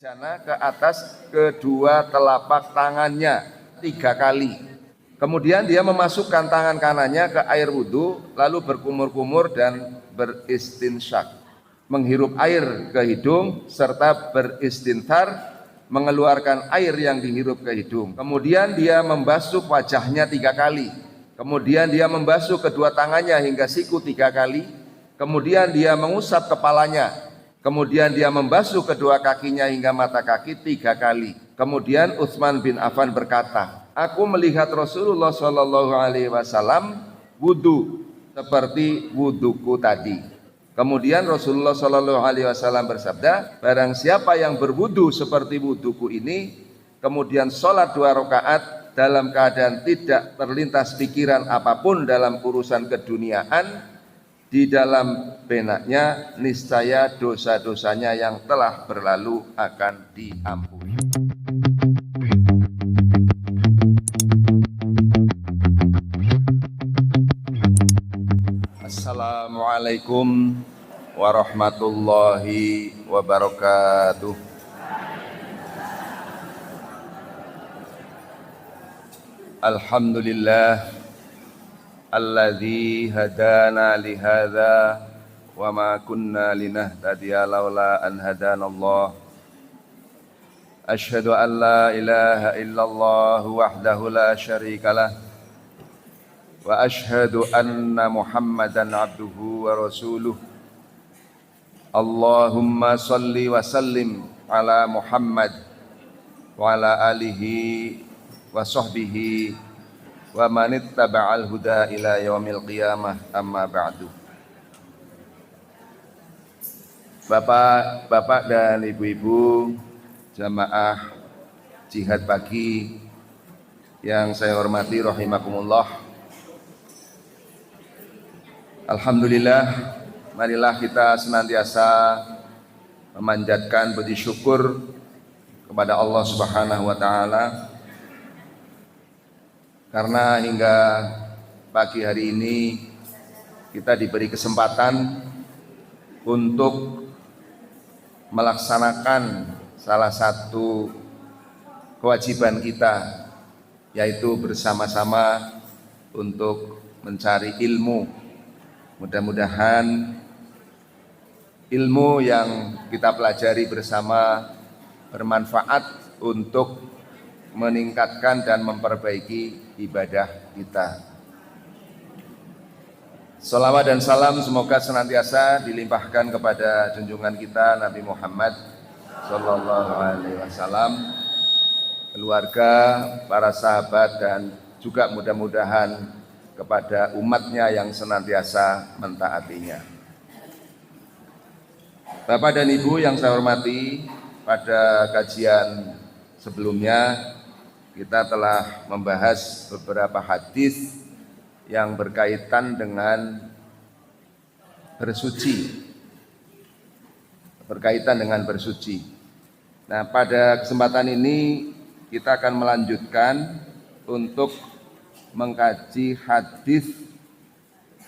Jana ke atas kedua telapak tangannya 3 kali. Kemudian dia memasukkan tangan kanannya ke air wudhu, lalu berkumur-kumur dan beristinsyak, menghirup air ke hidung serta beristinthar, mengeluarkan air yang dihirup ke hidung. Kemudian dia membasuh wajahnya 3 kali. Kemudian dia membasuh kedua tangannya hingga siku 3 kali. Kemudian dia mengusap kepalanya. Kemudian dia membasuh kedua kakinya hingga mata kaki 3 kali. Kemudian Utsman bin Affan berkata, aku melihat Rasulullah Shallallahu Alaihi Wasallam wudhu seperti wudhuku tadi. Kemudian Rasulullah Shallallahu Alaihi Wasallam bersabda, barang siapa yang berwudhu seperti wudhuku ini, kemudian sholat 2 rakaat dalam keadaan tidak terlintas pikiran apapun dalam urusan keduniaan, di dalam benaknya niscaya dosa-dosanya yang telah berlalu akan diampuni. Assalamualaikum warahmatullahi wabarakatuh. Alhamdulillah alladzi hadana lihadza wa ma kunna linahtadiya laula an hadanallah. Asyhadu an la ilaha illallah wahdahu la syarikalah wa asyhadu anna Muhammadan abduhu wa rasuluh. Allahumma salli wa sallim ala Muhammad wa ala alihi wa sahbihi wa man ittaba'al huda ila yaumil qiyamah, amma ba'du. Bapak-bapak dan ibu-ibu jamaah jihad pagi yang saya hormati rahimakumullah. Alhamdulillah, marilah kita senantiasa memanjatkan puji syukur kepada Allah Subhanahu wa taala, karena hingga pagi hari ini kita diberi kesempatan untuk melaksanakan salah satu kewajiban kita, yaitu bersama-sama untuk mencari ilmu. Mudah-mudahan ilmu yang kita pelajari bersama bermanfaat untuk meningkatkan dan memperbaiki ibadah kita. Salawat dan salam semoga senantiasa dilimpahkan kepada junjungan kita Nabi Muhammad Sallallahu Alaihi Wasallam, keluarga, para sahabat, dan juga mudah-mudahan kepada umatnya yang senantiasa mentaatinya. Bapak dan Ibu yang saya hormati, pada kajian sebelumnya kita telah membahas beberapa hadis yang berkaitan dengan bersuci. Nah, pada kesempatan ini kita akan melanjutkan untuk mengkaji hadis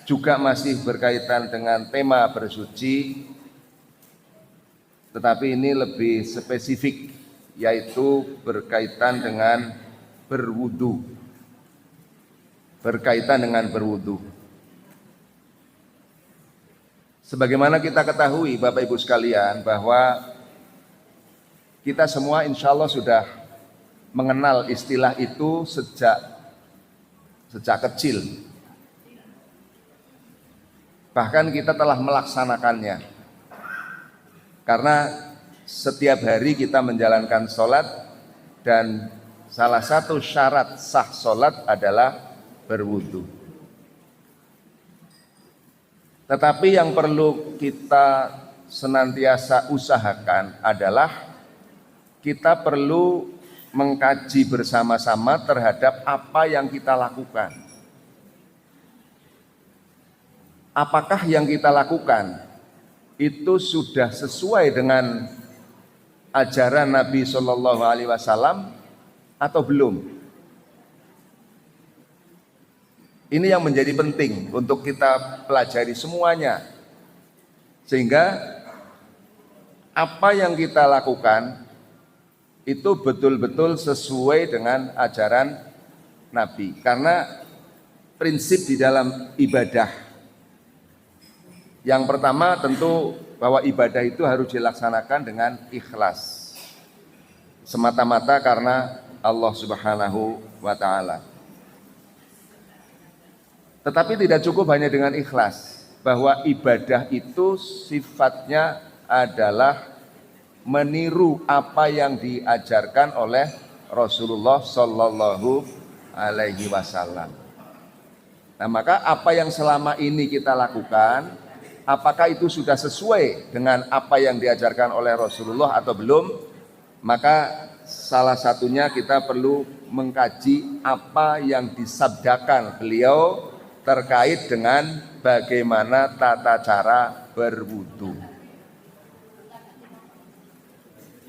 juga masih berkaitan dengan tema bersuci, tetapi ini lebih spesifik, yaitu berkaitan dengan berwudu. Sebagaimana kita ketahui Bapak Ibu sekalian, bahwa kita semua insya Allah sudah mengenal istilah itu sejak kecil. Bahkan kita telah melaksanakannya, karena setiap hari kita menjalankan sholat, dan salah satu syarat sah sholat adalah berwudu. Tetapi yang perlu kita senantiasa usahakan adalah kita perlu mengkaji bersama-sama terhadap apa yang kita lakukan. Apakah yang kita lakukan itu sudah sesuai dengan ajaran Nabi Shallallahu Alaihi Wasallam atau belum? Ini yang menjadi penting untuk kita pelajari semuanya, sehingga apa yang kita lakukan itu betul-betul sesuai dengan ajaran Nabi. Karena prinsip di dalam ibadah, yang pertama tentu bahwa ibadah itu harus dilaksanakan dengan ikhlas, semata-mata karena Allah Subhanahu wa ta'ala. Tetapi tidak cukup hanya dengan ikhlas, bahwa ibadah itu sifatnya adalah meniru apa yang diajarkan oleh Rasulullah Sallallahu Alaihi Wasallam. Nah, maka apa yang selama ini kita lakukan, apakah itu sudah sesuai dengan apa yang diajarkan oleh Rasulullah atau belum? Maka salah satunya kita perlu mengkaji apa yang disabdakan beliau terkait dengan bagaimana tata cara berwudu.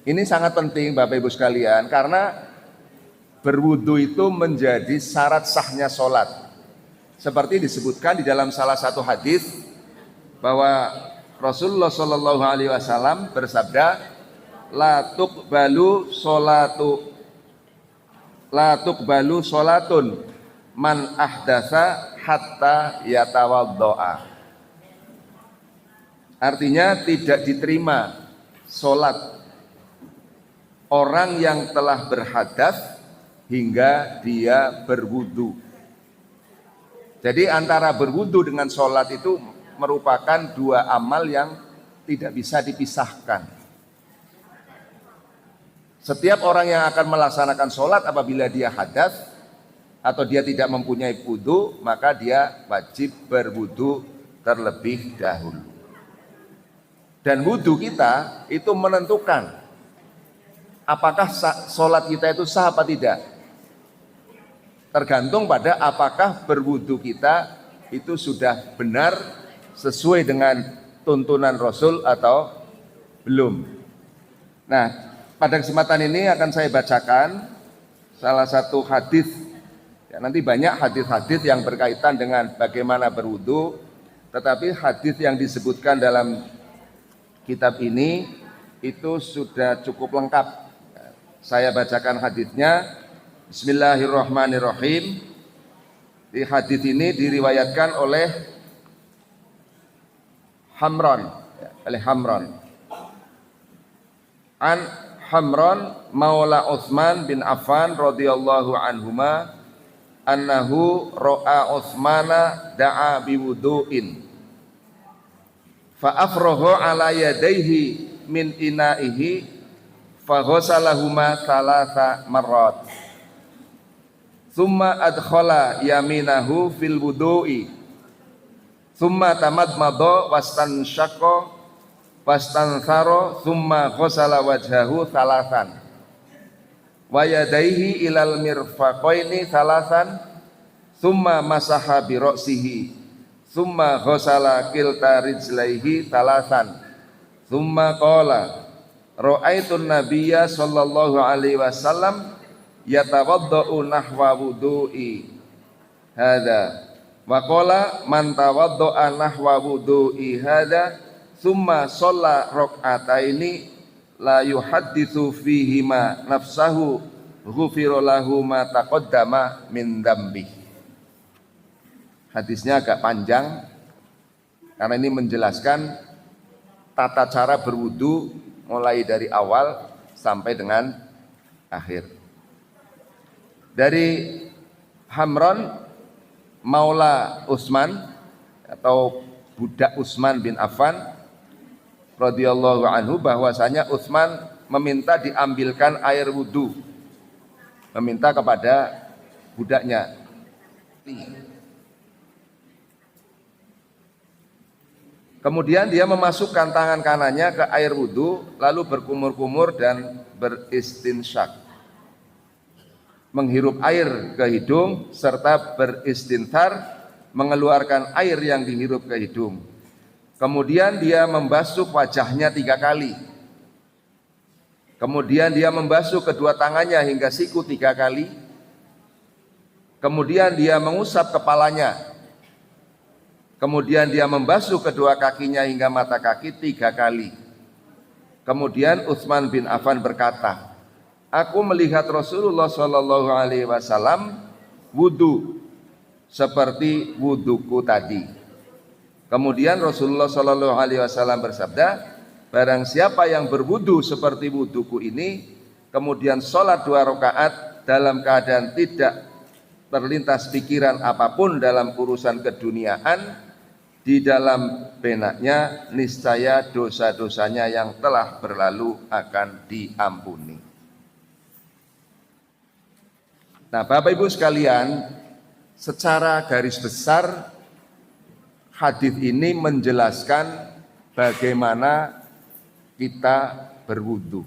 Ini sangat penting Bapak Ibu sekalian, karena berwudu itu menjadi syarat sahnya sholat. Seperti disebutkan di dalam salah satu hadis bahwa Rasulullah Shallallahu Alaihi Wasallam bersabda, la tuqbalu sholatun man ahdatsa hatta yatawaddoa. Artinya tidak diterima sholat orang yang telah berhadas hingga dia berwudu. Jadi antara berwudu dengan sholat itu merupakan dua amal yang tidak bisa dipisahkan. Setiap orang yang akan melaksanakan sholat apabila dia hadas atau dia tidak mempunyai wudu, maka dia wajib berwudu terlebih dahulu. Dan wudu kita itu menentukan apakah sholat kita itu sah apa tidak. Tergantung pada apakah berwudu kita itu sudah benar sesuai dengan tuntunan Rasul atau belum. Nah, pada kesempatan ini akan saya bacakan salah satu hadis. Ya, nanti banyak hadis-hadis yang berkaitan dengan bagaimana berwudu, tetapi hadis yang disebutkan dalam kitab ini itu sudah cukup lengkap. Saya bacakan hadisnya. Bismillahirrahmanirrahim. Di hadis ini diriwayatkan oleh Hamran, An Hamran maula Utsman bin Affan radhiyallahu anhuma annahu ra'a Utsmana da'a biwudu'in fa afrahu ala yadayhi min ina'ihi fa ghasalahuma thalatha marrat thumma adkhala yaminahu fil wudu'i thumma tamadmada wastanshaqa wastanthara thumma ghasala wajhahu thalathan wa yadaihi ilal mirfaqaini thalathan thumma masaha bi ra'sihi thumma ghasala kilta rijlaihi thalathan thumma qala ra'aitun nabiyya sallallahu alaihi wasallam yatawaddau nahwa wudu'i hadza wa qala man tawaddaa nahwa wudu'i hadza thumma shalla rak'ataini la yuhadditsu fihima nafsahu ghufira lahu ma taqaddama min dzambi. Hadisnya agak panjang karena ini menjelaskan tata cara berwudu mulai dari awal sampai dengan akhir. Dari Hamran maula Utsman atau budak Utsman bin Affan radhiyallahu anhu, bahwasanya Utsman meminta diambilkan air wudu, meminta kepada budaknya. Kemudian dia memasukkan tangan kanannya ke air wudu lalu berkumur-kumur dan beristinsyak, menghirup air ke hidung serta beristinthar, mengeluarkan air yang dihirup ke hidung. Kemudian dia membasuh wajahnya 3 kali. Kemudian dia membasuh kedua tangannya hingga siku 3 kali. Kemudian dia mengusap kepalanya. Kemudian dia membasuh kedua kakinya hingga mata kaki 3 kali. Kemudian Utsman bin Affan berkata, aku melihat Rasulullah Shallallahu Alaihi Wasallam wudu seperti wuduku tadi. Kemudian Rasulullah Shallallahu Alaihi Wasallam bersabda, barang siapa yang berwudu seperti wuduku ini, kemudian sholat 2 rakaat dalam keadaan tidak terlintas pikiran apapun dalam urusan keduniaan, di dalam benaknya niscaya dosa-dosanya yang telah berlalu akan diampuni. Nah, Bapak Ibu sekalian, secara garis besar hadis ini menjelaskan bagaimana kita berwudu.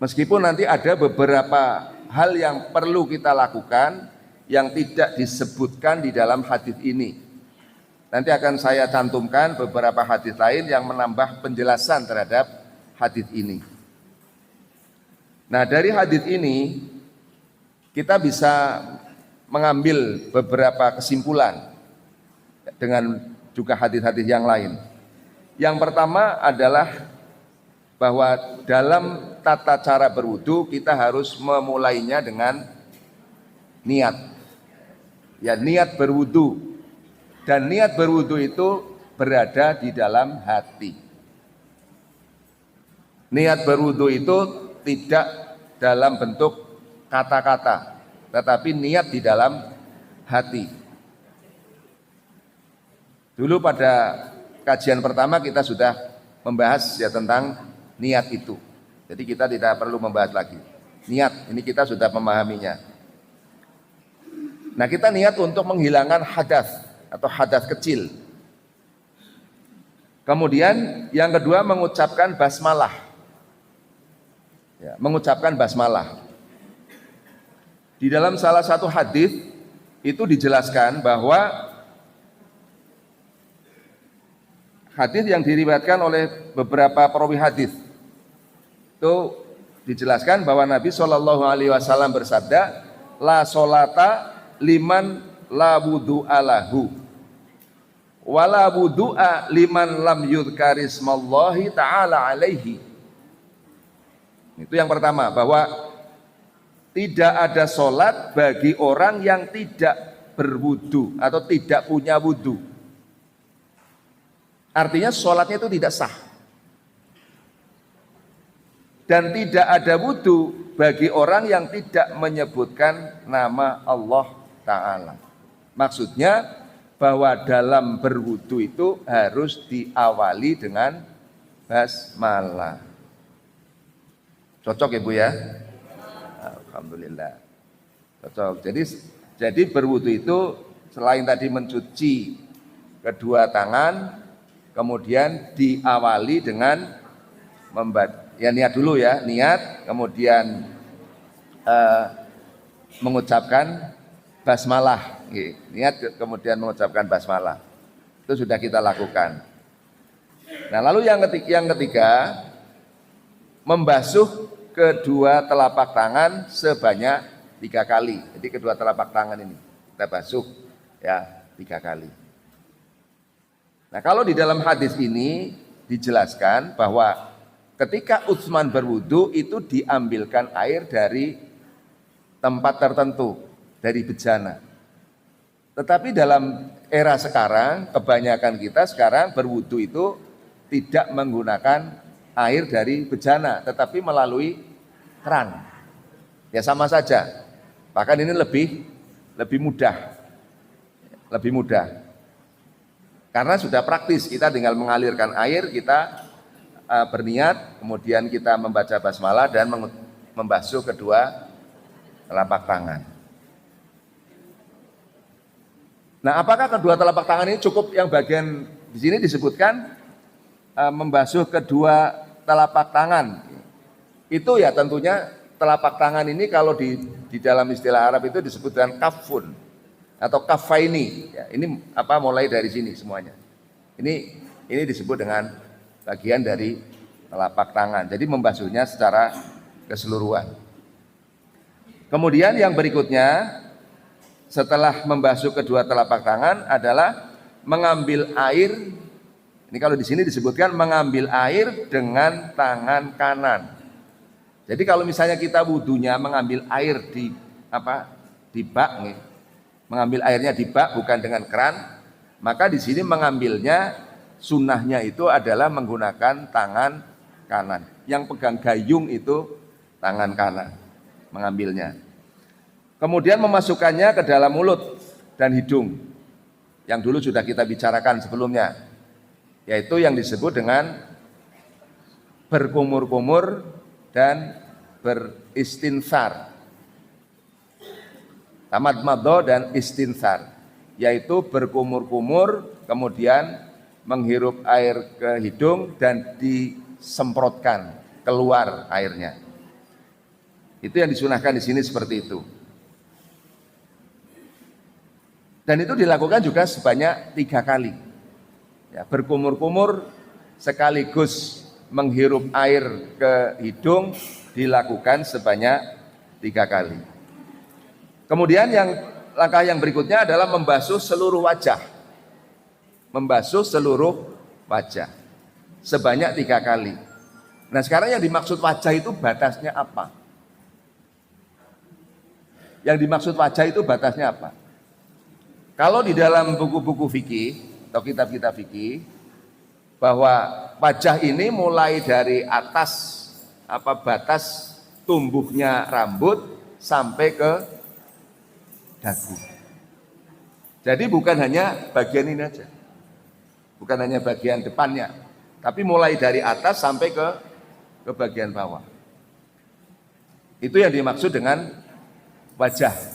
Meskipun nanti ada beberapa hal yang perlu kita lakukan yang tidak disebutkan di dalam hadis ini. Nanti akan saya cantumkan beberapa hadis lain yang menambah penjelasan terhadap hadis ini. Nah, dari hadis ini kita bisa mengambil beberapa kesimpulan dengan juga hadis-hadis yang lain. Yang pertama adalah bahwa dalam tata cara berwudu kita harus memulainya dengan niat. Ya, niat berwudu, dan niat berwudu itu berada di dalam hati. Niat berwudu itu tidak dalam bentuk kata-kata, tetapi niat di dalam hati. Dulu pada kajian pertama kita sudah membahas ya tentang niat itu. Jadi kita tidak perlu membahas lagi. Niat, ini kita sudah memahaminya. Nah, kita niat untuk menghilangkan hadas atau hadas kecil. Kemudian yang kedua mengucapkan basmalah. Ya, mengucapkan basmalah. Di dalam salah satu hadis itu dijelaskan bahwa hadis yang diriwayatkan oleh beberapa perawi hadis itu dijelaskan bahwa Nabi Shallallahu Alaihi Wasallam bersabda, la sholata liman la wudu'a lahu wala wudu'a liman lam yudhkarismallahi ta'ala alaihi. Itu yang pertama, bahwa tidak ada sholat bagi orang yang tidak berwudu atau tidak punya wudu. Artinya sholatnya itu tidak sah. Dan tidak ada wudu bagi orang yang tidak menyebutkan nama Allah Ta'ala. Maksudnya bahwa dalam berwudu itu harus diawali dengan basmalah. Cocok ya Bu ya? Alhamdulillah. Cocok. Jadi berwudu itu selain tadi mencuci kedua tangan, kemudian diawali dengan ya niat dulu ya, niat, kemudian mengucapkan basmalah, niat kemudian mengucapkan basmalah. Itu sudah kita lakukan. Nah, lalu yang ketiga membasuh kedua telapak tangan sebanyak 3 kali. Jadi kedua telapak tangan ini kita basuh ya 3 kali. Nah, kalau di dalam hadis ini dijelaskan bahwa ketika Utsman berwudu itu diambilkan air dari tempat tertentu, dari bejana. Tetapi dalam era sekarang, kebanyakan kita sekarang berwudu itu tidak menggunakan air dari bejana, tetapi melalui keran. Ya sama saja. Bahkan ini lebih mudah. Lebih mudah. Karena sudah praktis, kita tinggal mengalirkan air, kita berniat, kemudian kita membaca basmalah dan membasuh kedua telapak tangan. Nah, apakah kedua telapak tangan ini cukup yang bagian di sini disebutkan membasuh kedua telapak tangan? Itu ya tentunya telapak tangan ini kalau di dalam istilah Arab itu disebut dengan kafun atau kafaini. Ya, ini mulai dari sini semuanya. Ini disebut dengan bagian dari telapak tangan. Jadi membasuhnya secara keseluruhan. Kemudian yang berikutnya setelah membasuh kedua telapak tangan adalah mengambil air. Ini kalau di sini disebutkan mengambil air dengan tangan kanan. Jadi kalau misalnya kita wudunya mengambil air di bak, mengambil airnya di bak bukan dengan keran, maka di sini mengambilnya sunnahnya itu adalah menggunakan tangan kanan. Yang pegang gayung itu tangan kanan mengambilnya. Kemudian memasukkannya ke dalam mulut dan hidung, yang dulu sudah kita bicarakan sebelumnya, yaitu yang disebut dengan berkumur-kumur dan beristinsar. Tamadmadho dan istinsar, yaitu berkumur-kumur kemudian menghirup air ke hidung dan disemprotkan keluar airnya. Itu yang disunahkan di sini seperti itu. Dan itu dilakukan juga sebanyak 3 kali. Ya, berkumur-kumur sekaligus menghirup air ke hidung dilakukan sebanyak 3 kali. Kemudian langkah yang berikutnya adalah membasuh seluruh wajah. Membasuh seluruh wajah sebanyak 3 kali. Nah, sekarang yang dimaksud wajah itu batasnya apa? Yang dimaksud wajah itu batasnya apa? Kalau di dalam buku-buku fikih atau kitab-kitab fikih, bahwa wajah ini mulai dari atas batas tumbuhnya rambut sampai ke dagu. Jadi bukan hanya bagian ini aja, bukan hanya bagian depannya, tapi mulai dari atas sampai ke bagian bawah. Itu yang dimaksud dengan wajah.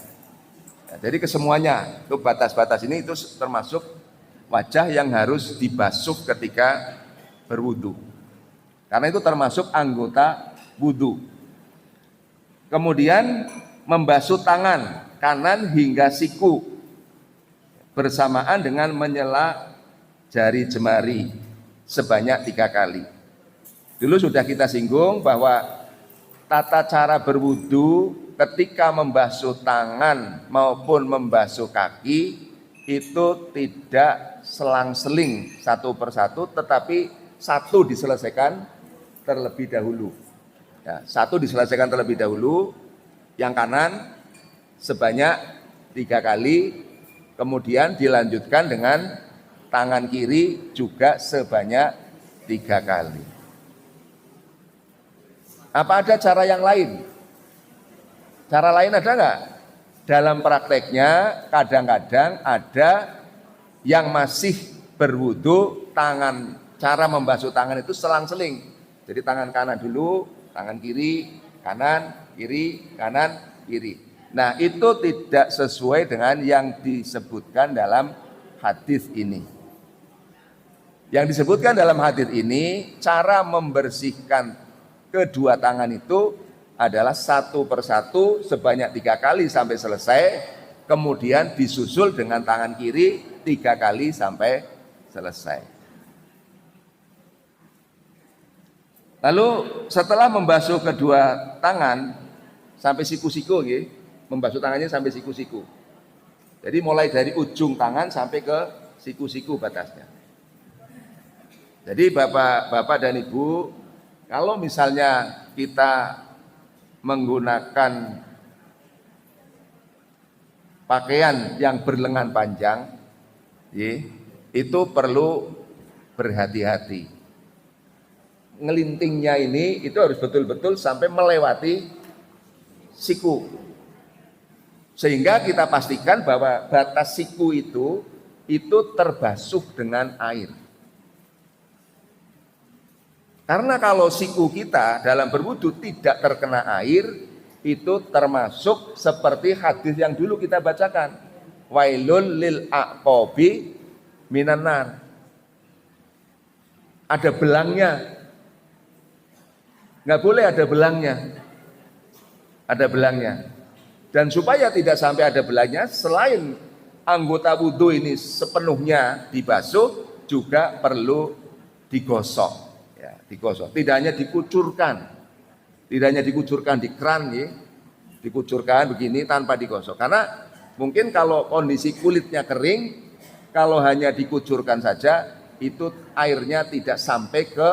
Ya, jadi kesemuanya, itu batas-batas ini itu termasuk wajah yang harus dibasuh ketika berwudu. Karena itu termasuk anggota wudu. Kemudian membasuh tangan kanan hingga siku bersamaan dengan menyela jari jemari sebanyak 3 kali. Dulu sudah kita singgung bahwa tata cara berwudu ketika membasuh tangan maupun membasuh kaki itu tidak selang-seling satu persatu, tetapi satu diselesaikan terlebih dahulu. Ya, satu diselesaikan terlebih dahulu, yang kanan sebanyak 3 kali, kemudian dilanjutkan dengan tangan kiri juga sebanyak 3 kali. Apa ada cara yang lain? Cara lain ada nggak? Dalam prakteknya kadang-kadang ada yang masih berwudu cara membasuh tangan itu selang-seling. Jadi tangan kanan dulu, tangan kiri, kanan, kiri, kanan, kiri. Nah, itu tidak sesuai dengan yang disebutkan dalam hadis ini. Yang disebutkan dalam hadis ini, cara membersihkan kedua tangan itu adalah satu persatu sebanyak 3 kali sampai selesai, kemudian disusul dengan tangan kiri 3 kali sampai selesai. Lalu setelah membasuh kedua tangan sampai siku-siku, membasuh tangannya sampai siku-siku. Jadi mulai dari ujung tangan sampai ke siku-siku batasnya. Jadi Bapak dan Ibu, kalau misalnya kita menggunakan pakaian yang berlengan panjang, itu perlu berhati-hati. Ngelintingnya ini itu harus betul-betul sampai melewati siku, sehingga kita pastikan bahwa batas siku itu terbasuh dengan air. Karena kalau siku kita dalam berwudu tidak terkena air, itu termasuk seperti hadis yang dulu kita bacakan, wailul lil aqabi minan nar. Ada belangnya, nggak boleh ada belangnya, ada belangnya. Dan supaya tidak sampai ada belangnya, selain anggota wudu ini sepenuhnya dibasuh, juga perlu digosok. Digosok, tidak hanya dikucurkan, di keran, dikucurkan begini tanpa digosok. Karena mungkin kalau kondisi kulitnya kering, kalau hanya dikucurkan saja, itu airnya tidak sampai ke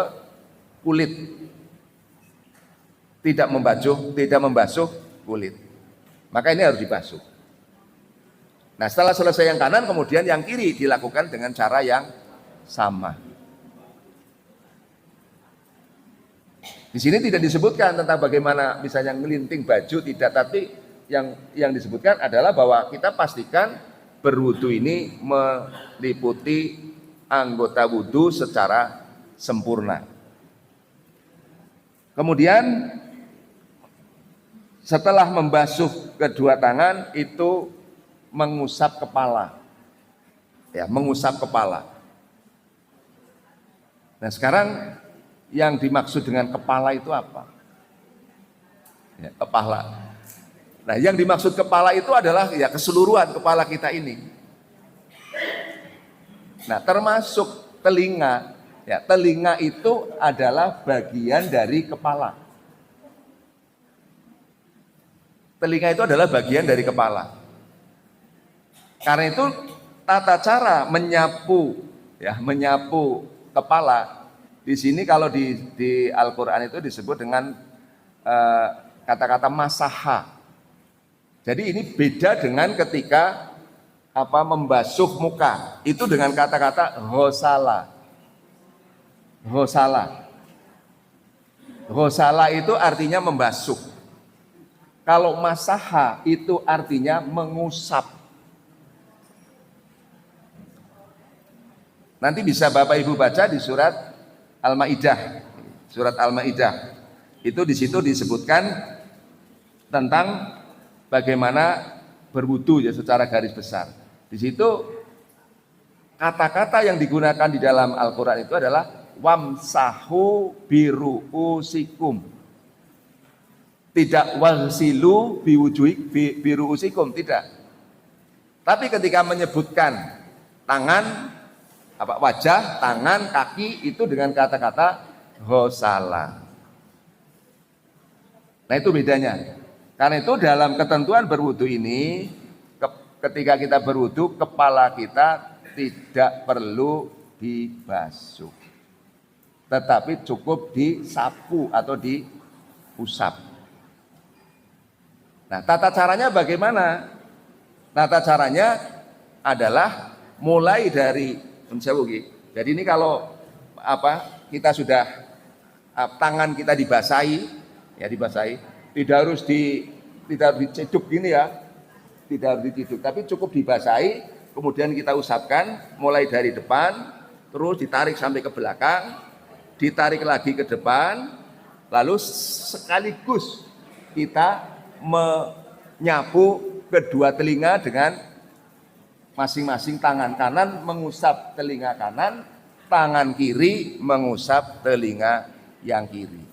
kulit. tidak membasuh kulit. Maka ini harus dibasuh. Nah, setelah selesai yang kanan, kemudian yang kiri dilakukan dengan cara yang sama. Di sini tidak disebutkan tentang bagaimana misalnya ngelinting baju, tidak, tapi yang disebutkan adalah bahwa kita pastikan berwudu ini meliputi anggota wudu secara sempurna. Kemudian setelah membasuh kedua tangan itu mengusap kepala. Ya, mengusap kepala. Nah, sekarang yang dimaksud dengan kepala itu apa? Ya, kepala. Nah, yang dimaksud kepala itu adalah ya keseluruhan kepala kita ini. Nah, termasuk telinga. Ya, telinga itu adalah bagian dari kepala. Telinga itu adalah bagian dari kepala. Karena itu tata cara menyapu kepala di sini kalau di Al-Qur'an itu disebut dengan kata-kata masaha. Jadi ini beda dengan ketika membasuh muka. Itu dengan kata-kata ghosala. Ghosala. Ghosala itu artinya membasuh. Kalau masaha itu artinya mengusap. Nanti bisa Bapak Ibu baca di surat Al-Maidah. Surat Al-Maidah. Itu di situ disebutkan tentang bagaimana berwudu ya secara garis besar. Di situ kata-kata yang digunakan di dalam Al-Qur'an itu adalah wamsahu biruusikum. Tidak wasilu biruusikum, tidak. Tapi ketika menyebutkan tangan, wajah, tangan, kaki itu dengan kata-kata ghosala. Nah, itu bedanya. Karena itu dalam ketentuan berwudu ini, ketika kita berwudu, kepala kita tidak perlu dibasuh, tetapi cukup disapu atau diusap. Nah, tata caranya bagaimana? Tata caranya adalah mulai dari jadi ini kalau kita sudah tangan kita dibasahi, tidak harus diciduk gini ya, tidak harus diciduk, tapi cukup dibasahi, kemudian kita usapkan mulai dari depan, terus ditarik sampai ke belakang, ditarik lagi ke depan, lalu sekaligus kita menyapu kedua telinga dengan masing-masing tangan kanan mengusap telinga kanan, tangan kiri mengusap telinga yang kiri.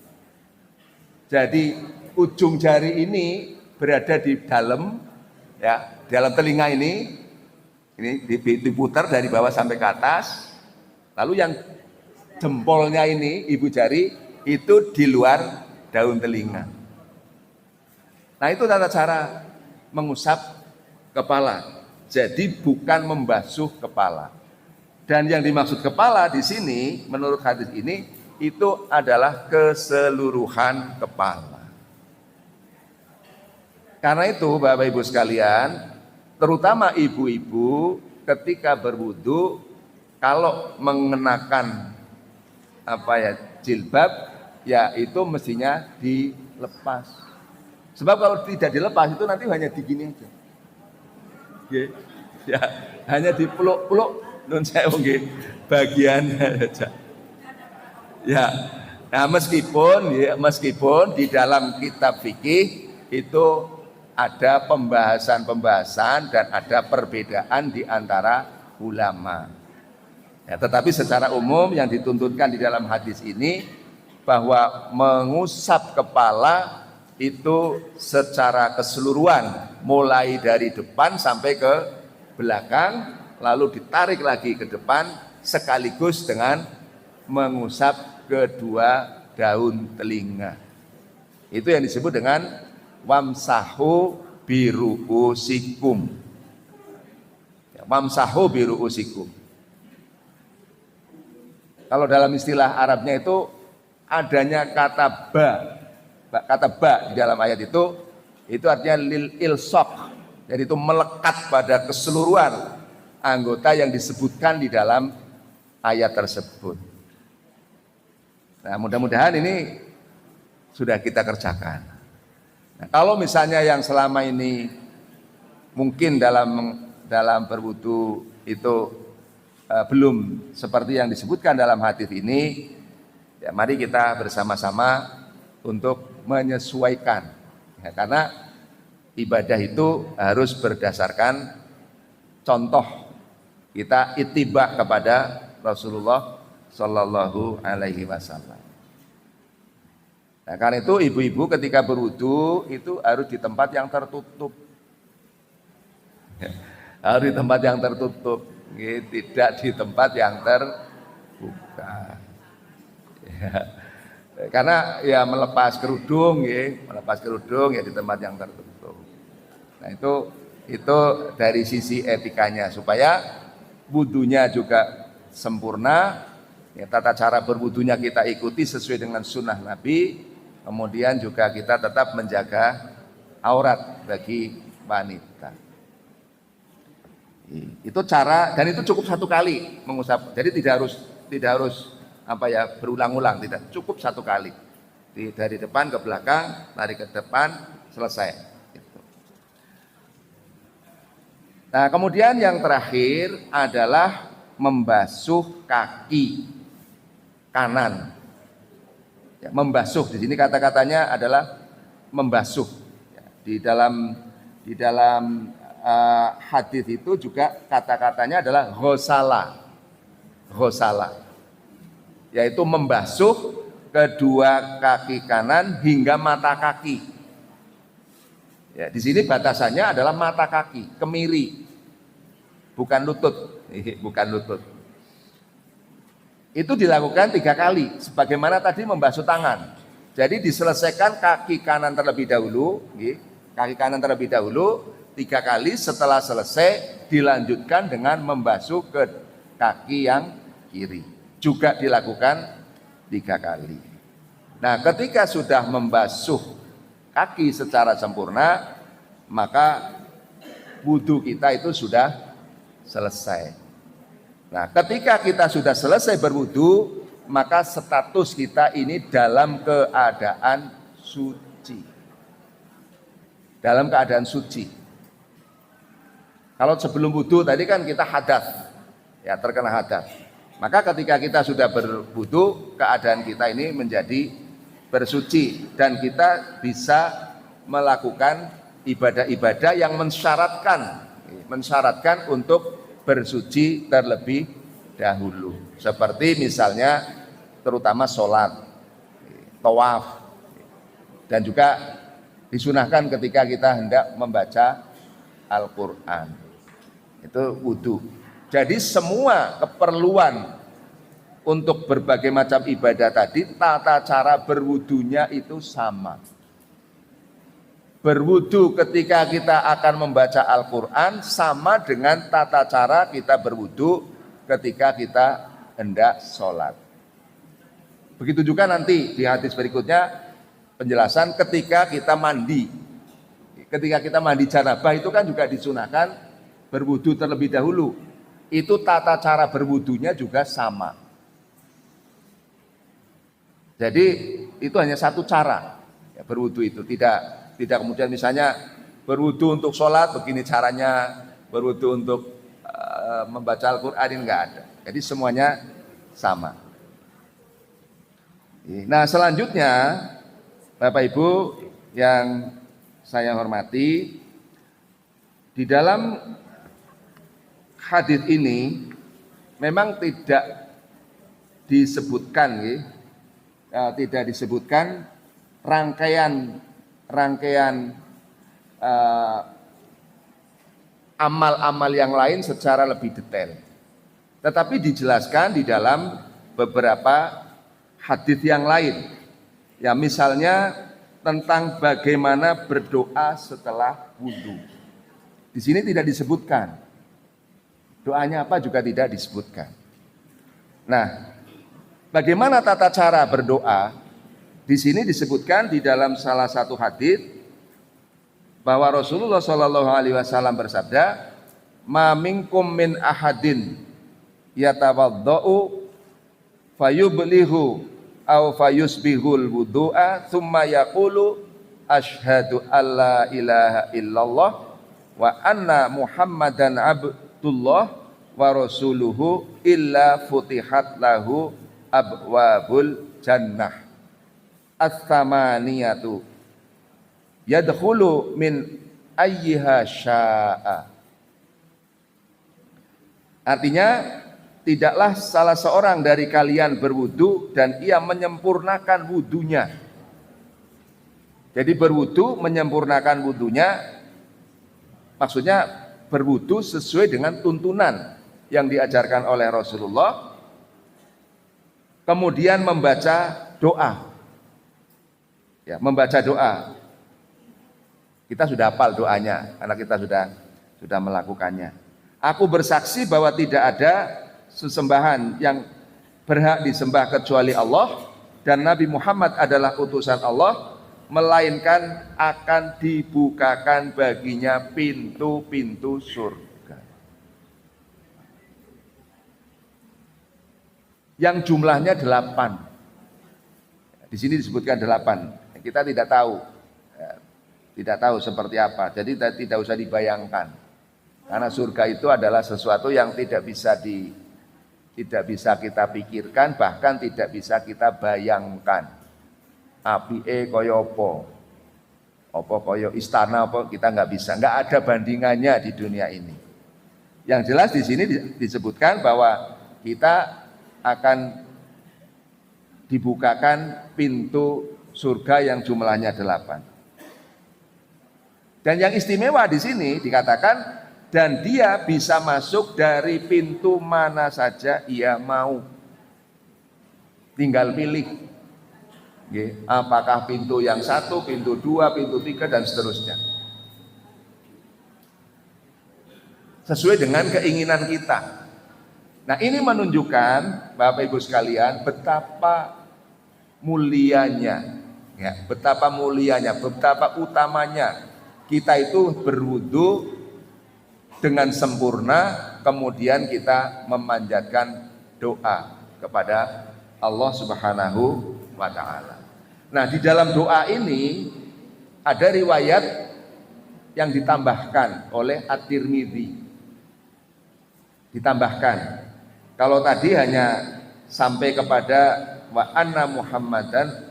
Jadi ujung jari ini berada di dalam telinga ini diputar dari bawah sampai ke atas. Lalu yang jempolnya ini, ibu jari itu di luar daun telinga. Nah, itu tata cara mengusap kepala. Jadi bukan membasuh kepala. Dan yang dimaksud kepala di sini menurut hadis ini itu adalah keseluruhan kepala. Karena itu Bapak Ibu sekalian, terutama ibu-ibu ketika berwudu kalau mengenakan jilbab ya itu mestinya dilepas. Sebab kalau tidak dilepas itu nanti hanya digini aja. Ya, hanya dipeluk-peluk nun sewu nggih bagian saja. Ya. Nah, meskipun di dalam kitab fikih itu ada pembahasan dan ada perbedaan di antara ulama. Ya, tetapi secara umum yang dituntutkan di dalam hadis ini bahwa mengusap kepala itu secara keseluruhan mulai dari depan sampai ke belakang lalu ditarik lagi ke depan sekaligus dengan mengusap kedua daun telinga. Itu yang disebut dengan wamsahu biruusikum. Wamsahu biruusikum. Kalau dalam istilah Arabnya itu adanya kata ba kata ba di dalam ayat itu artinya lil ilsaq. Jadi itu melekat pada keseluruhan anggota yang disebutkan di dalam ayat tersebut. Nah, mudah-mudahan ini sudah kita kerjakan. Nah, kalau misalnya yang selama ini mungkin dalam berwudu itu belum seperti yang disebutkan dalam hadis ini, ya mari kita bersama-sama untuk menyesuaikan. Ya, karena ibadah itu harus berdasarkan contoh, kita ittiba kepada Rasulullah Shallallahu Alaihi Wasallam. Nah, karena itu ibu-ibu ketika berwudu itu harus di tempat yang tertutup, harus di tempat yang tertutup, tidak di tempat yang terbuka. Ya. Karena ya melepas kerudung ya di tempat yang tertutup. Nah itu dari sisi etikanya supaya wudunya juga sempurna. Ya, tata cara berwudunya kita ikuti sesuai dengan sunnah Nabi. Kemudian juga kita tetap menjaga aurat bagi wanita. Itu cara, dan itu cukup satu kali mengusap. Jadi tidak harus berulang-ulang, tidak, cukup satu kali. Dari depan ke belakang, lari ke depan, selesai. Gitu. Nah, kemudian yang terakhir adalah membasuh kaki kanan. Ya, membasuh di sini kata-katanya adalah membasuh. Ya, di dalam hadis itu juga kata-katanya adalah ghosala, yaitu membasuh kedua kaki kanan hingga mata kaki. Ya, di sini batasannya adalah mata kaki, kemiri, bukan lutut. Itu dilakukan 3 kali, sebagaimana tadi membasuh tangan. Jadi diselesaikan kaki kanan terlebih dahulu, 3 kali. Setelah selesai dilanjutkan dengan membasuh ke kaki yang kiri, juga dilakukan 3 kali. Nah, ketika sudah membasuh kaki secara sempurna, maka wudu kita itu sudah selesai. Nah, ketika kita sudah selesai berwudu, maka status kita ini dalam keadaan suci. Dalam keadaan suci. Kalau sebelum wudu tadi kan kita hadas, ya terkena hadas. Maka ketika kita sudah berwudu, keadaan kita ini menjadi bersuci dan kita bisa melakukan ibadah-ibadah yang mensyaratkan untuk bersuci terlebih dahulu. Seperti misalnya terutama sholat, tawaf, dan juga disunahkan ketika kita hendak membaca Al-Quran. Itu wudu. Jadi semua keperluan untuk berbagai macam ibadah tadi, tata cara berwudunya itu sama. Berwudu ketika kita akan membaca Al-Quran sama dengan tata cara kita berwudu ketika kita hendak sholat. Begitu juga nanti di hadis berikutnya penjelasan ketika kita mandi. Ketika kita mandi janabah itu kan juga disunahkan berwudu terlebih dahulu. Itu tata cara berwudunya juga sama. Jadi itu hanya satu cara ya, berwudu itu. Tidak kemudian misalnya berwudu untuk sholat begini caranya, berwudu untuk membaca Al-Quran, ini enggak ada. Jadi semuanya sama. Nah, selanjutnya Bapak Ibu yang saya hormati, di dalam hadis ini memang tidak disebutkan rangkaian amal-amal yang lain secara lebih detail. Tetapi dijelaskan di dalam beberapa hadis yang lain. Ya, misalnya tentang bagaimana berdoa setelah wudu. Di sini tidak disebutkan. Doanya apa juga tidak disebutkan. Nah, bagaimana tata cara berdoa? Di sini disebutkan di dalam salah satu hadis bahwa Rasulullah Shallallahu Alaihi Wasallam bersabda, "Ma minkum min ahadin yatawaddau fayublihu aw fayusbihul wudu'a thumma yaqulu asyhadu alla ilaha illallah wa anna muhammadan abdullah wa rasuluhu illa futihat lahu abwabul jannah ats-tsamaniyatu yadkhulu min ayyiha syaa." Artinya, tidaklah salah seorang dari kalian berwudu dan ia menyempurnakan wudunya. Jadi berwudu menyempurnakan wudunya, maksudnya berwudu sesuai dengan tuntunan yang diajarkan oleh Rasulullah, kemudian membaca doa. Ya, membaca doa. Kita sudah hafal doanya karena kita sudah melakukannya. Aku bersaksi bahwa tidak ada sesembahan yang berhak disembah kecuali Allah dan Nabi Muhammad adalah utusan Allah, melainkan akan dibukakan baginya pintu-pintu surga yang jumlahnya 8. Di sini disebutkan 8. Kita tidak tahu, tidak tahu seperti apa. Jadi tidak usah dibayangkan, karena surga itu adalah sesuatu yang tidak bisa kita pikirkan, bahkan tidak bisa kita bayangkan. Apike kaya apa kaya istana apa, kita nggak bisa, nggak ada bandingannya di dunia ini. Yang jelas di sini disebutkan bahwa kita akan dibukakan pintu surga yang jumlahnya 8. Dan yang istimewa di sini dikatakan, dan dia bisa masuk dari pintu mana saja ia mau. Tinggal pilih. Apakah pintu yang 1, pintu 2, pintu 3 dan seterusnya. Sesuai dengan keinginan kita. Nah, ini menunjukkan Bapak Ibu sekalian betapa mulianya, betapa utamanya kita itu berwudu dengan sempurna, kemudian kita memanjatkan doa kepada Allah Subhanahu wa ta'ala. Nah, di dalam doa ini ada riwayat yang ditambahkan oleh At-Tirmidzi. Ditambahkan. Kalau tadi hanya sampai kepada wa anna Muhammadan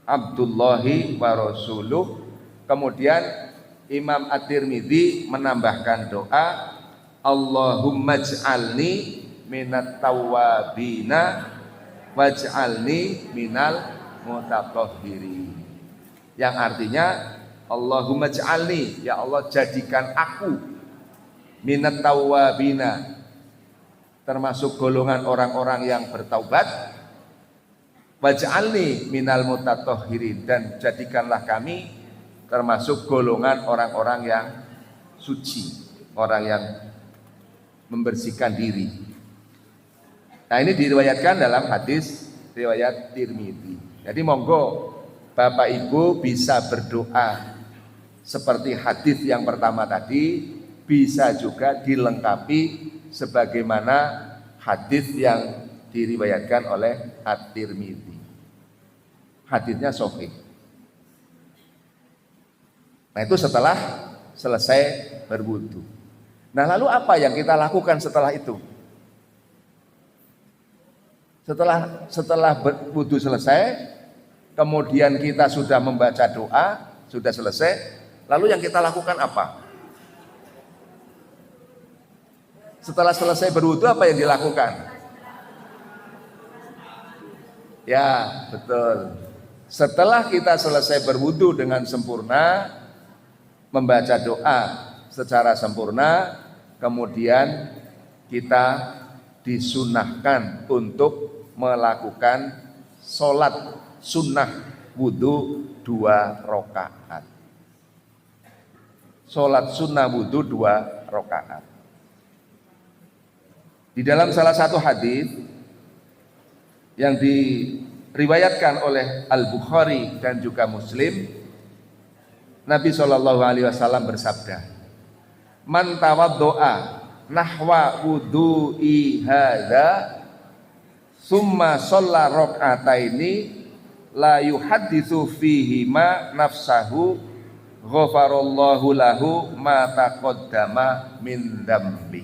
Abdullahi wa rasuluh, kemudian Imam At-Tirmidzi menambahkan doa, Allahumma ij'alni minat tawwabina waj'alni minal mutatahhirin. Yang artinya, Allahumma ij'alni, ya Allah jadikan aku minat tawwabina, termasuk golongan orang-orang yang bertaubat, waj'alni minal mutatahhirin, dan jadikanlah kami termasuk golongan orang-orang yang suci, orang yang membersihkan diri. Nah, ini diriwayatkan dalam hadis riwayat Tirmidzi. Jadi monggo Bapak Ibu bisa berdoa seperti hadis yang pertama tadi, bisa juga dilengkapi sebagaimana hadis yang diriwayatkan oleh At-Tirmidzi. Hadisnya sahih. Nah, itu setelah selesai berwudu. Nah, lalu apa yang kita lakukan setelah itu? Setelah berwudu selesai, kemudian kita sudah membaca doa, sudah selesai, lalu yang kita lakukan apa? Setelah selesai berwudu apa yang dilakukan? Ya, betul. Setelah kita selesai berwudu dengan sempurna, membaca doa secara sempurna, kemudian kita disunahkan untuk melakukan sholat sunnah wudu 2 rakaat. Sholat sunnah wudu 2 rakaat. Di dalam salah satu hadis yang diriwayatkan oleh Al-Bukhari dan juga Muslim, Nabi SAW bersabda, man tawaddo'a nahwa wudu'i hadza summa shalla rak'ataini la yuhadditsu fihi ma nafsahu ghafarallahu lahu ma taqaddama min dzambi.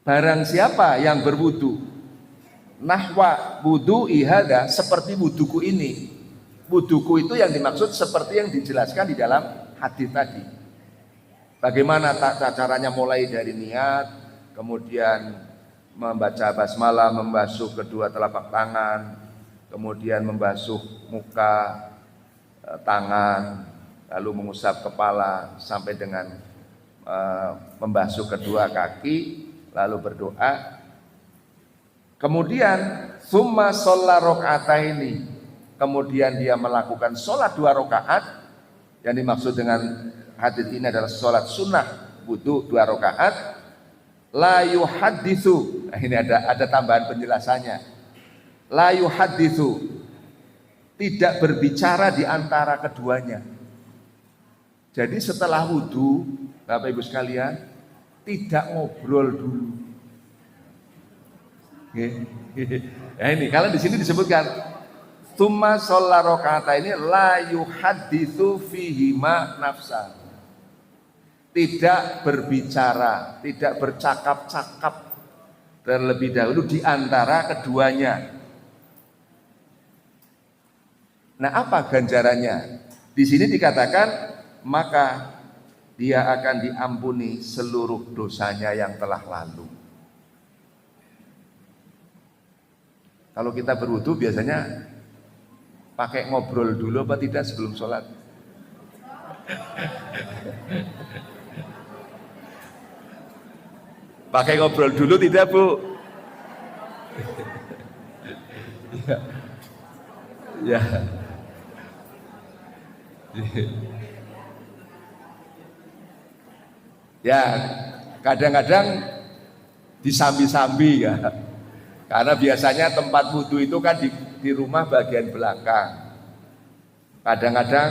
Barang siapa yang berwudu nahwa wudu'i hadza, seperti wuduku ini. Wuduku itu yang dimaksud seperti yang dijelaskan di dalam hadis tadi. Bagaimana caranya, mulai dari niat, kemudian membaca basmalah, membasuh kedua telapak tangan, kemudian membasuh muka, tangan, lalu mengusap kepala sampai dengan membasuh kedua kaki, lalu berdoa. Kemudian summa shalla rak'ataini, kemudian dia melakukan sholat 2 rakaat. Yang dimaksud dengan hadis ini adalah sholat sunnah wudu 2 rakaat. La yuhadditsu, nah ini ada tambahan penjelasannya. La yuhadditsu, tidak berbicara di antara keduanya. Jadi setelah wudu, Bapak Ibu sekalian, tidak ngobrol dulu. Nah ini kalau di sini disebutkan tsumma shalla raka'ataini la yuhadditsu fihi ma nafsa. Tidak berbicara, tidak bercakap-cakap terlebih dahulu di antara keduanya. Nah, apa ganjarannya? Di sini dikatakan maka dia akan diampuni seluruh dosanya yang telah lalu. Kalau kita berwudu biasanya pakai ngobrol dulu apa tidak sebelum sholat? Pakai ngobrol dulu tidak, Bu? Ya. Ya, kadang-kadang disambi-sambi ya. Karena biasanya tempat wudu itu kan di rumah bagian belakang. Kadang-kadang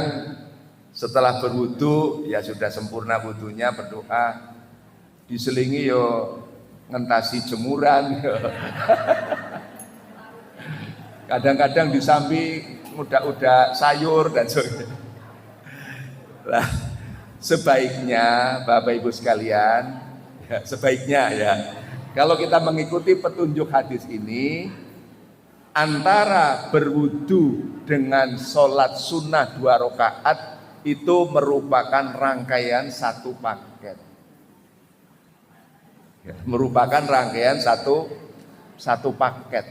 setelah berwudu ya sudah sempurna wudunya, berdoa, diselingi yo ngentasi jemuran. Kadang-kadang disambi udah sayur dan sebagainya. Lah, sebaiknya Bapak Ibu sekalian, ya, sebaiknya ya, kalau kita mengikuti petunjuk hadis ini, antara berwudu dengan sholat sunnah 2 rakaat itu merupakan rangkaian satu paket. Ya, merupakan rangkaian satu paket.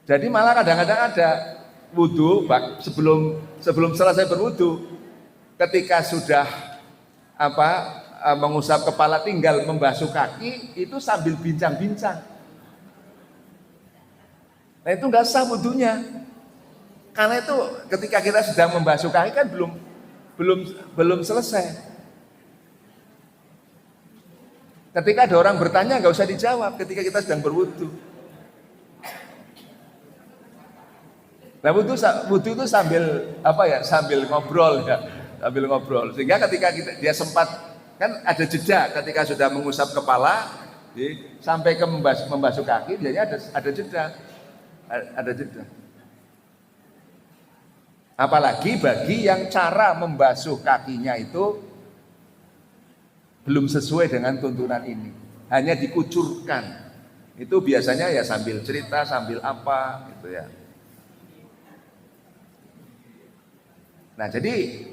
Jadi malah kadang-kadang ada wudu sebelum selesai berwudu, ketika sudah mengusap kepala tinggal membasuh kaki itu sambil bincang-bincang. Nah itu nggak sah wudunya, karena itu ketika kita sedang membasuh kaki kan belum selesai. Ketika ada orang bertanya nggak usah dijawab ketika kita sedang berwudu. Nah wudu itu sambil ngobrol ya, sambil ngobrol. Sehingga ketika dia sempat, kan ada jeda ketika sudah mengusap kepala, sampai ke membasuh kaki, dia ada jeda. Apalagi bagi yang cara membasuh kakinya itu belum sesuai dengan tuntunan ini, hanya dikucurkan. Itu biasanya ya sambil cerita, sambil apa gitu ya. Nah jadi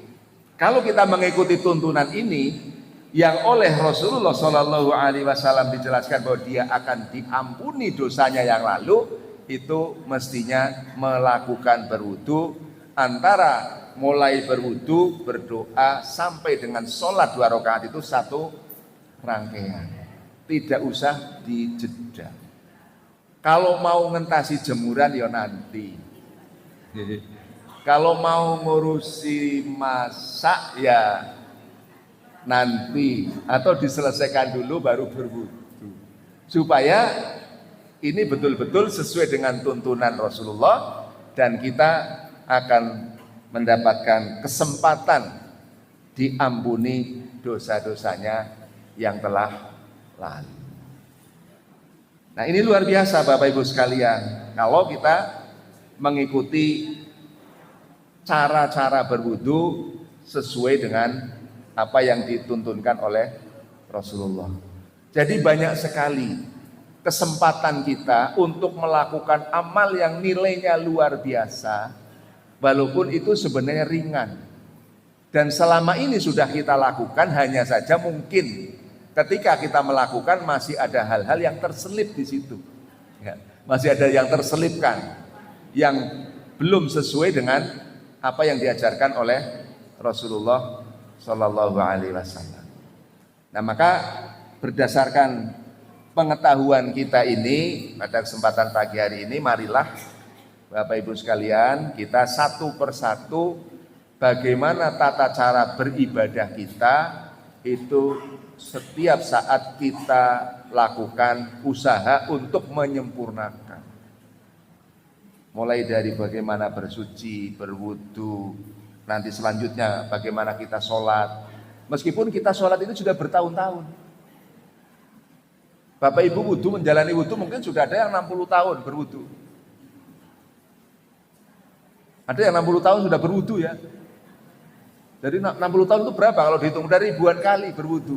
kalau kita mengikuti tuntunan ini yang oleh Rasulullah SAW dijelaskan bahwa dia akan diampuni dosanya yang lalu, itu mestinya melakukan berwudu, antara mulai berwudu, berdoa sampai dengan sholat 2 rakaat itu satu rangkaian, tidak usah dijeda. Kalau mau ngentasi jemuran ya nanti. Kalau mau ngurusi masak ya nanti atau diselesaikan dulu baru berwudu, supaya ini betul-betul sesuai dengan tuntunan Rasulullah dan kita akan mendapatkan kesempatan diampuni dosa-dosanya yang telah lalu. Nah, ini luar biasa Bapak Ibu sekalian, kalau kita mengikuti cara-cara berwudu sesuai dengan apa yang dituntunkan oleh Rasulullah. Jadi banyak sekali kesempatan kita untuk melakukan amal yang nilainya luar biasa, walaupun itu sebenarnya ringan. Dan selama ini sudah kita lakukan, hanya saja mungkin ketika kita melakukan masih ada hal-hal yang terselip di situ. Ya, masih ada yang terselipkan, yang belum sesuai dengan apa yang diajarkan oleh Rasulullah Shallallahu Alaihi Wasallam. Nah, maka berdasarkan pengetahuan kita ini pada kesempatan pagi hari ini, marilah Bapak Ibu sekalian, kita satu persatu bagaimana tata cara beribadah kita itu setiap saat kita lakukan usaha untuk menyempurnakan. Mulai dari bagaimana bersuci, berwudu, nanti selanjutnya bagaimana kita sholat. Meskipun kita sholat itu sudah bertahun-tahun. Bapak Ibu wudu, menjalani wudu mungkin sudah ada yang 60 tahun berwudu. Ada yang 60 tahun sudah berwudu ya. Jadi 60 tahun itu berapa kalau dihitung? Dari ribuan kali berwudu.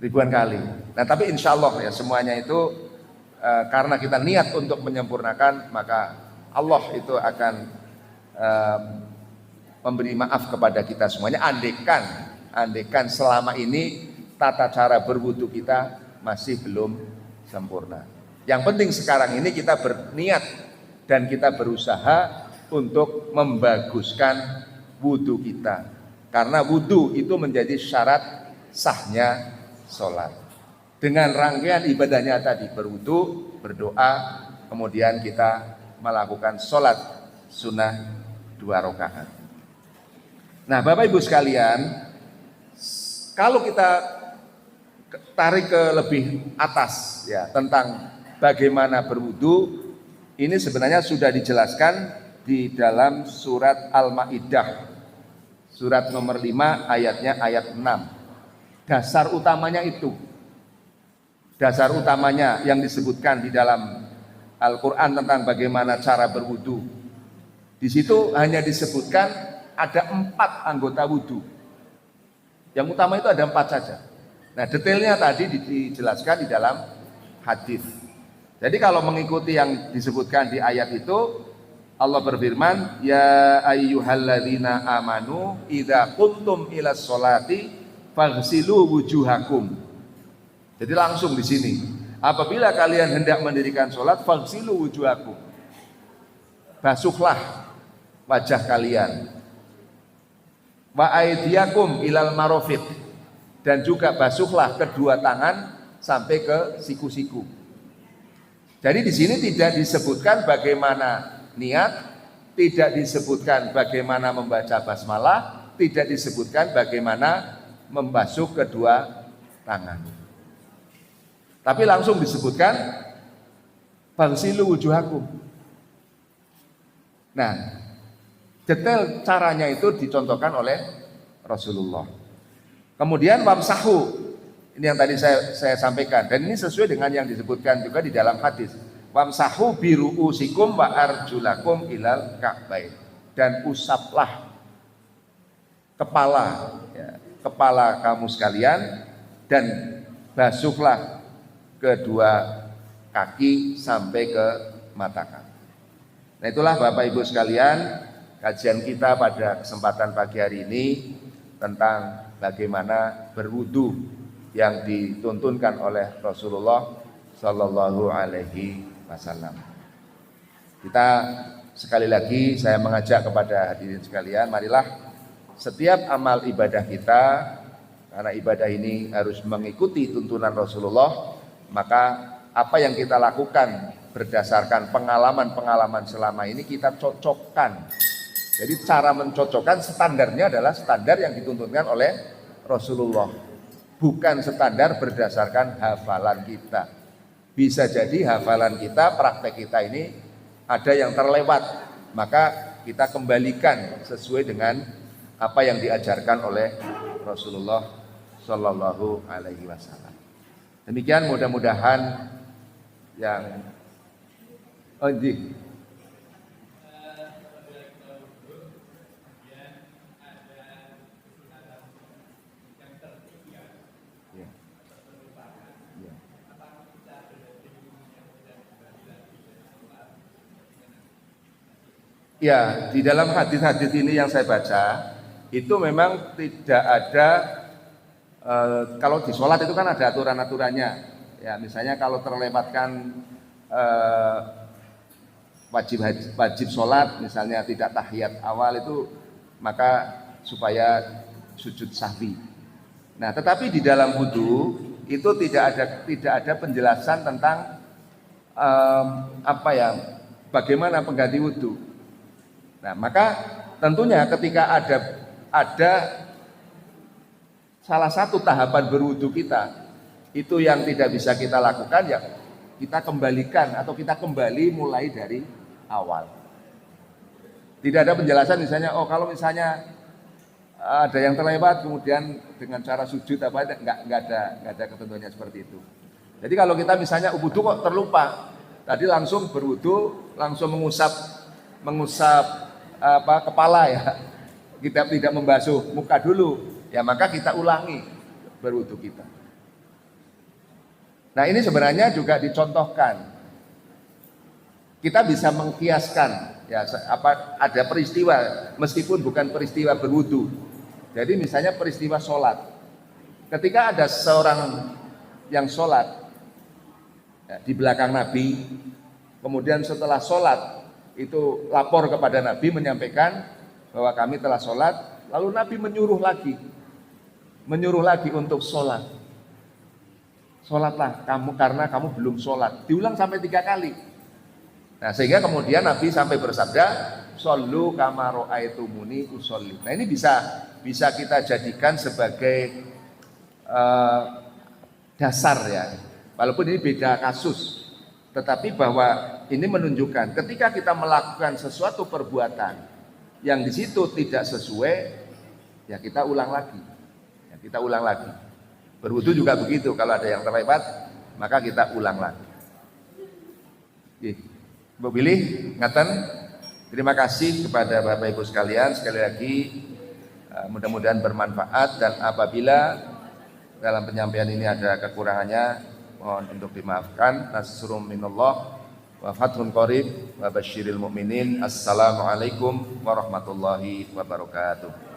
Ribuan kali. Nah, tapi insya Allah ya semuanya itu karena kita niat untuk menyempurnakan, maka Allah itu akan memberi maaf kepada kita semuanya. Andaikan selama ini tata cara berwudu kita masih belum sempurna. Yang penting sekarang ini kita berniat dan kita berusaha untuk membaguskan wudu kita, karena wudu itu menjadi syarat sahnya sholat. Dengan rangkaian ibadahnya tadi, berwudu, berdoa, kemudian kita melakukan sholat sunnah 2 rakaat. Nah, Bapak Ibu sekalian, kalau kita tarik ke lebih atas ya tentang bagaimana berwudu, ini sebenarnya sudah dijelaskan di dalam surat Al-Maidah, surat nomor 5 ayat 6. Dasar utamanya itu, dasar utamanya yang disebutkan di dalam Al-Quran tentang bagaimana cara berwudu. Di situ hanya disebutkan ada 4 anggota wudu. Yang utama itu ada 4 saja. Nah, detailnya tadi dijelaskan di dalam hadis. Jadi kalau mengikuti yang disebutkan di ayat itu, Allah berfirman, ya ayyuhalladzina amanu idza qumtum ilas sholati faghsilu wujuhakum. Jadi langsung di sini, apabila kalian hendak mendirikan sholat, faghsilu wujuhakum, basuhlah wajah kalian, wa aydiyakum ilal marafiq, dan juga basuhlah kedua tangan sampai ke siku-siku. Jadi di sini tidak disebutkan bagaimana niat, tidak disebutkan bagaimana membaca basmalah, tidak disebutkan bagaimana membasuh kedua tangan. Tapi langsung disebutkan faghsilu wujuhakum. Nah, detail caranya itu dicontohkan oleh Rasulullah. Kemudian wamsahu, ini yang tadi saya sampaikan, dan ini sesuai dengan yang disebutkan juga di dalam hadis. Wamsahu biru'usikum wa arjulakum ilal ka'bain, dan usaplah kepala ya, kepala kamu sekalian, dan basuhlah kedua kaki sampai ke mata kaki. Nah, itulah Bapak Ibu sekalian kajian kita pada kesempatan pagi hari ini tentang bagaimana berwudu yang dituntunkan oleh Rasulullah Sallallahu Alaihi Wasallam. Kita sekali lagi saya mengajak kepada hadirin sekalian, marilah setiap amal ibadah kita, karena ibadah ini harus mengikuti tuntunan Rasulullah, maka apa yang kita lakukan berdasarkan pengalaman-pengalaman selama ini kita cocokkan Jadi cara mencocokkan standarnya adalah standar yang dituntutkan oleh Rasulullah, bukan standar berdasarkan hafalan kita. Bisa jadi hafalan kita, praktek kita ini ada yang terlewat, maka kita kembalikan sesuai dengan apa yang diajarkan oleh Rasulullah Shallallahu Alaihi Wasallam. Demikian, mudah-mudahan yang ya, di dalam hadis-hadis ini yang saya baca itu memang tidak ada kalau di sholat itu kan ada aturan-aturannya. Ya, misalnya kalau terlewatkan wajib sholat, misalnya tidak tahiyat awal itu, maka supaya sujud sahwi. Nah, tetapi di dalam wudu itu tidak ada penjelasan tentang bagaimana pengganti wudu. Nah, maka tentunya ketika ada salah satu tahapan berwudu kita itu yang tidak bisa kita lakukan, ya kita kembalikan atau kita kembali mulai dari awal. Tidak ada penjelasan misalnya, kalau misalnya ada yang terlewat kemudian dengan cara sujud enggak ada ketentuannya seperti itu. Jadi kalau kita misalnya wudu kok terlupa, tadi langsung berwudu, langsung mengusap kepala, ya kita tidak membasuh muka dulu, ya maka kita ulangi berwudu kita. Nah, ini sebenarnya juga dicontohkan, kita bisa mengkiaskan, ya ada peristiwa meskipun bukan peristiwa berwudu. Jadi misalnya peristiwa sholat, ketika ada seorang yang sholat ya, di belakang Nabi, kemudian setelah sholat itu lapor kepada Nabi menyampaikan bahwa kami telah sholat, lalu Nabi menyuruh lagi untuk sholat. Sholatlah kamu karena kamu belum sholat. Diulang sampai 3 kali. Nah, sehingga kemudian Nabi sampai bersabda, shollu kama ra'aitumuni usolli. Nah, ini bisa kita jadikan sebagai dasar, ya. Walaupun ini beda kasus, tetapi bahwa ini menunjukkan ketika kita melakukan sesuatu perbuatan yang di situ tidak sesuai, ya kita ulang lagi. Berwudu juga begitu, kalau ada yang terlewat maka kita ulang lagi. Mbok Bilih ngaten, terima kasih kepada Bapak Ibu sekalian. Sekali lagi mudah-mudahan bermanfaat, dan apabila dalam penyampaian ini ada kekurangannya mohon untuk dimaafkan. Nasrum minallah wa fathun qarib wa basyiril mu'minin. Assalamualaikum warahmatullahi wabarakatuh.